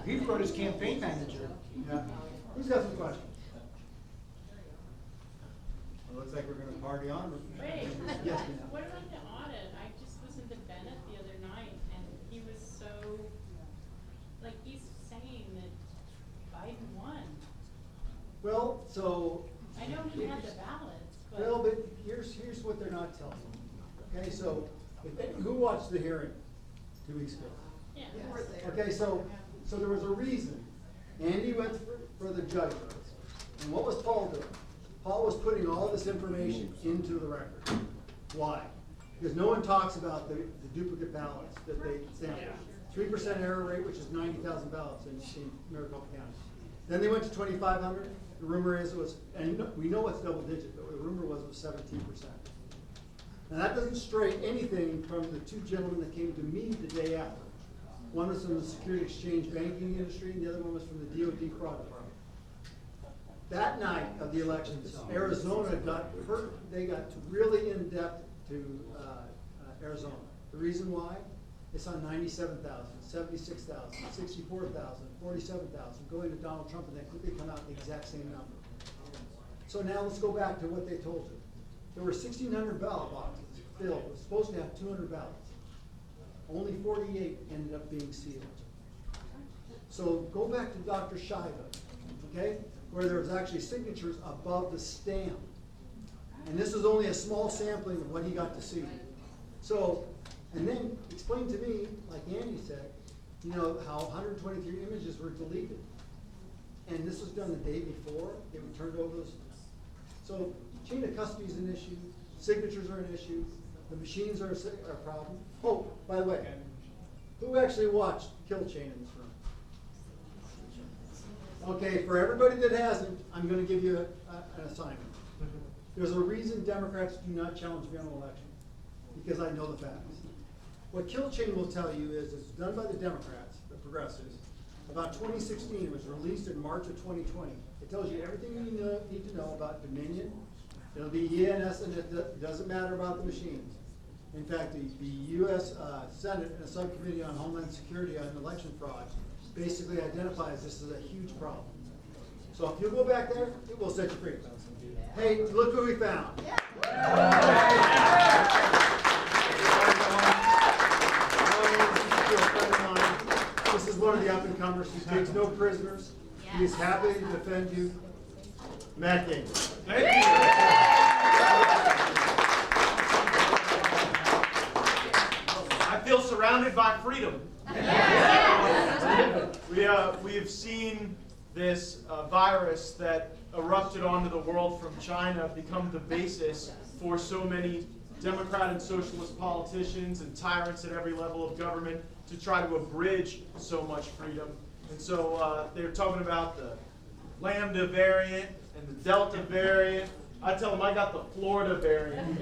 He wrote his campaign manager. Yeah. Who's got some questions? Well, looks like we're going to party on. Wait, Yes, what about the audit? I just listened to Bennett the other night, and he was so, like, he's saying that Biden won. Well, so. I know he had the ballots, but. Well, but here's what they're not telling you. Okay, so who watched the hearing 2 weeks ago? Yeah. Okay, so there was a reason. Andy went for the judge. And what was Paul doing? Paul was putting all this information into the record. Why? Because no one talks about the duplicate ballots that they sampled. 3% error rate, which is 90,000 ballots in Maricopa County. Then they went to 2,500. The rumor is it was, and we know it's double digit, but the rumor was it was 17%. Now that doesn't stray anything from the two gentlemen that came to me the day after. One was from the Security Exchange banking industry, and the other one was from the DoD fraud department. That night of the elections, Arizona got hurt. They got really in depth to Arizona. The reason why? They saw 97,000, 76,000, 64,000, 47,000 going to Donald Trump, and they quickly come out the exact same number. So now let's go back to what they told you. There were 1,600 ballot boxes filled. It was supposed to have 200 ballots. Only 48 ended up being sealed. So go back to Dr. Shiva, okay, where there was actually signatures above the stamp. And this is only a small sampling of what he got to see. So, and then explain to me, like Andy said, you know, how 123 images were deleted. And this was done the day before they were turned over. So chain of custody is an issue. Signatures are an issue. The machines are a problem. Oh, by the way, who actually watched Kill Chain in this room? Okay, for everybody that hasn't, I'm going to give you an assignment. There's a reason Democrats do not challenge me on an election, because I know the facts. What Kill Chain will tell you is it's done by the Democrats, the progressives. About 2016, it was released in March of 2020. It tells you everything you need to know about Dominion. It'll be ENS, and it doesn't matter about the machines. In fact, the U.S. Senate and a subcommittee on Homeland Security on election fraud basically identifies this as a huge problem. So if you go back there, it will set you free. Hey, look who we found. This is one of the up-and-comers. He takes no prisoners. He is happy to defend you. Matt Gaetz. Thank you. I feel surrounded by freedom. We have seen this virus that erupted onto the world from China become the basis for so many Democrat and socialist politicians and tyrants at every level of government to try to abridge so much freedom. And so they're talking about the Lambda variant and the Delta variant. I tell them I got the Florida variant.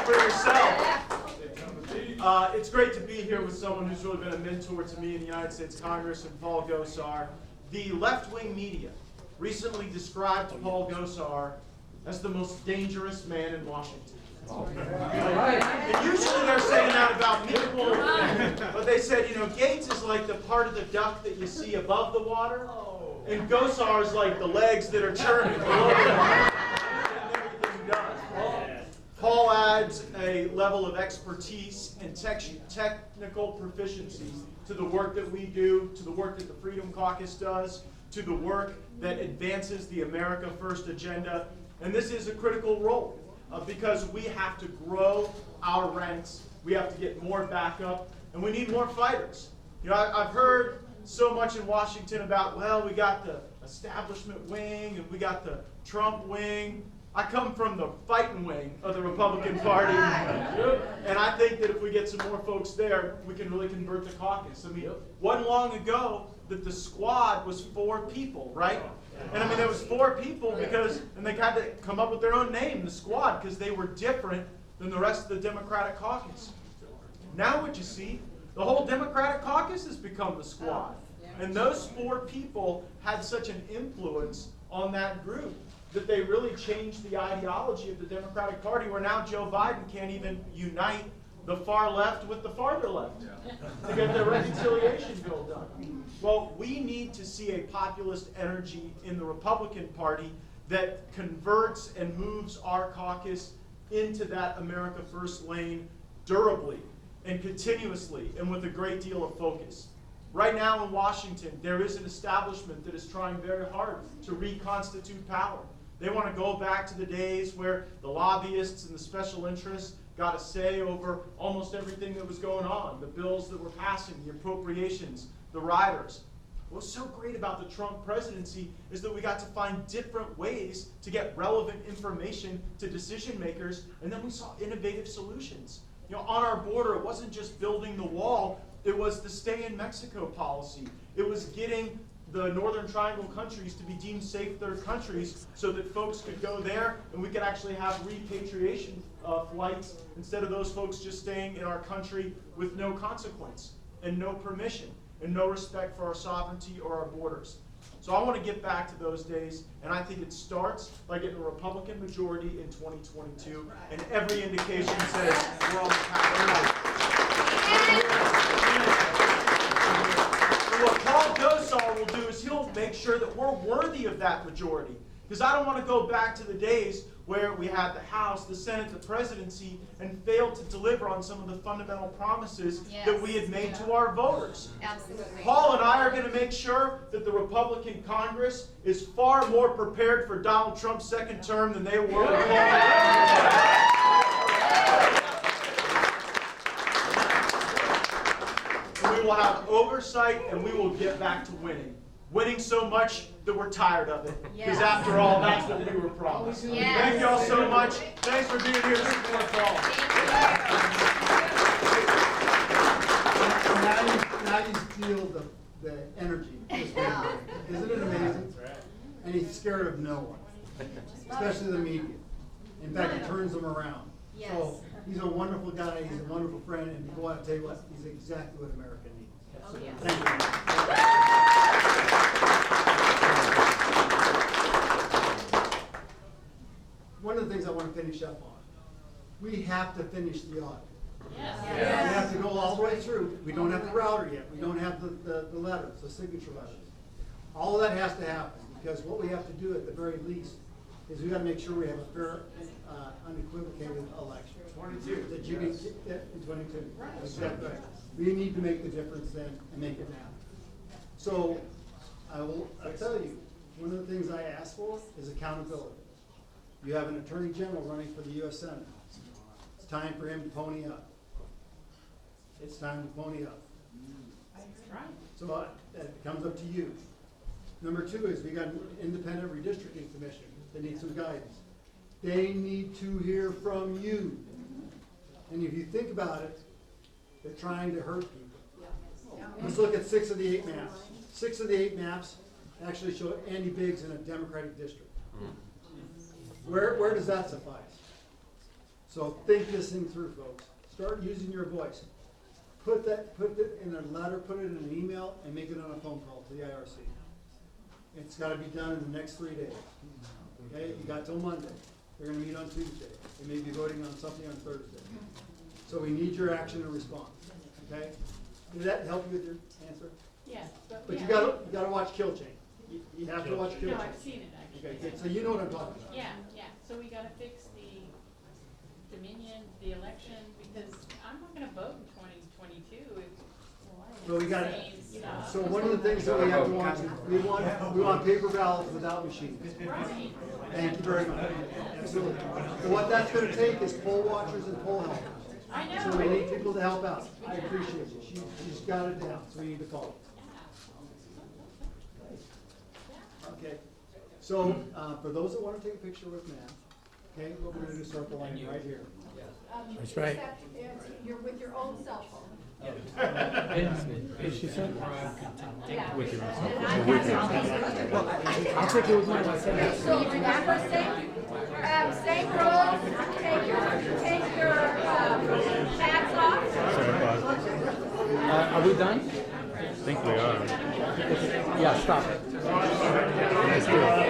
For yourself. It's great to be here with someone who's really been a mentor to me in the United States Congress, and Paul Gosar. The left-wing media recently described Paul Gosar as the most dangerous man in Washington. And usually they're saying that about people, but they said, you know, Gaetz is like the part of the duck that you see above the water, and Gosar is like the legs that are churning below the water. Everything done. Paul adds a level of expertise and technical proficiency to the work that we do, to the work that the Freedom Caucus does, to the work that advances the America First agenda. And this is a critical role because we have to grow our ranks, we have to get more backup, and we need more fighters. You know, I've heard so much in Washington about, well, we got the establishment wing and we got the Trump wing. I come from the fighting wing of the Republican Party, and I think that if we get some more folks there, we can really convert the caucus. I mean, wasn't long ago that the squad was 4 people, right? And I mean, there was 4 people because, and they had to come up with their own name, the squad, because they were different than the rest of the Democratic caucus. Now what you see, the whole Democratic caucus has become the squad. And those 4 people had such an influence on that group that they really changed the ideology of the Democratic Party, where now Joe Biden can't even unite the far left with the farther left to get their reconciliation bill done. Well, we need to see a populist energy in the Republican Party that converts and moves our caucus into that America First lane durably and continuously and with a great deal of focus. Right now in Washington, there is an establishment that is trying very hard to reconstitute power. They want to go back to the days where the lobbyists and the special interests got a say over almost everything that was going on, the bills that were passing, the appropriations, the riders. What's so great about the Trump presidency is that we got to find different ways to get relevant information to decision makers, and then we saw innovative solutions. You know, on our border, it wasn't just building the wall, it was the stay in Mexico policy. It was getting the Northern Triangle countries to be deemed safe third countries so that folks could go there and we could actually have repatriation flights instead of those folks just staying in our country with no consequence and no permission and no respect for our sovereignty or our borders. So I want to get back to those days, and I think it starts by getting a Republican majority in 2022, and every indication says we're on the path. So what Paul Gosar will do is he'll make sure that we're worthy of that majority. Because I don't want to go back to the days where we had the House, the Senate, the presidency, and failed to deliver on some of the fundamental promises that we had made to our voters. Absolutely. Paul and I are going to make sure that the Republican Congress is far more prepared for Donald Trump's second term than they were with Paul. We will have oversight and we will get back to winning. Winning so much that we're tired of it. Because after all, that's what we were promised. Yes. Thank y'all so much. Thanks for being here to support Paul. Now you feel the energy. Isn't it amazing? And he's scared of no one, especially the media. In fact, he turns them around. Yes. So he's a wonderful guy. He's a wonderful friend. And boy, I'll tell you what, he's exactly what America needs. Oh, yes. Thank you. One of the things I want to finish up on, we have to finish the audit. Yes. We have to go all the way through. We don't have the router yet. We don't have the letters, the signature letters. All of that has to happen because what we have to do at the very least is we got to make sure we have a fair, unequivocated election. 22. That you can, in 22. Right. Exactly right. We need to make the difference then and make it happen. So I'll tell you, one of the things I ask for is accountability. You have an attorney general running for the U.S. Senate. It's time for him to pony up. It's time to pony up. That's right. So it comes up to you. Number two is we got an independent redistricting commission that needs some guidance. They need to hear from you. And if you think about it, they're trying to hurt people. Let's look at 6 of the 8 maps. 6 of the 8 maps actually show Andy Biggs in a Democratic district. Where does that suffice? So think this thing through, folks. Start using your voice. Put it in a letter, put it in an email, and make it on a phone call to the IRC. It's got to be done in the next 3 days. Okay, you got till Monday. They're going to meet on Tuesday. They may be voting on something on Thursday. So we need your action and response. Okay? Did that help you with your answer? Yes. But yeah. you gotta watch Kill Chain. You have to watch Kill Chain. No, I've seen it actually. Okay, good. So you know what I'm talking about. Yeah, yeah. So we gotta fix the Dominion, the election, because I'm not gonna vote in 2022 if So we got same stuff. So one of the things that we have to watch is we want paper ballots without machines. Right. Thank you very much. Absolutely. So what that's going to take is poll watchers and poll helpers. I know. So we need people to help out. I appreciate it. She's got it down, so we need to call it. Okay. So for those that want to take a picture with Matt, okay, what we're going to do is start the line right here. That's right. Except if you're with your own cell phone. She said, Yeah. with your And I have I'll take it with mine. So you remember, same rules, take your tags off. Are we done? I think we are. Yeah, stop it. Let's do it.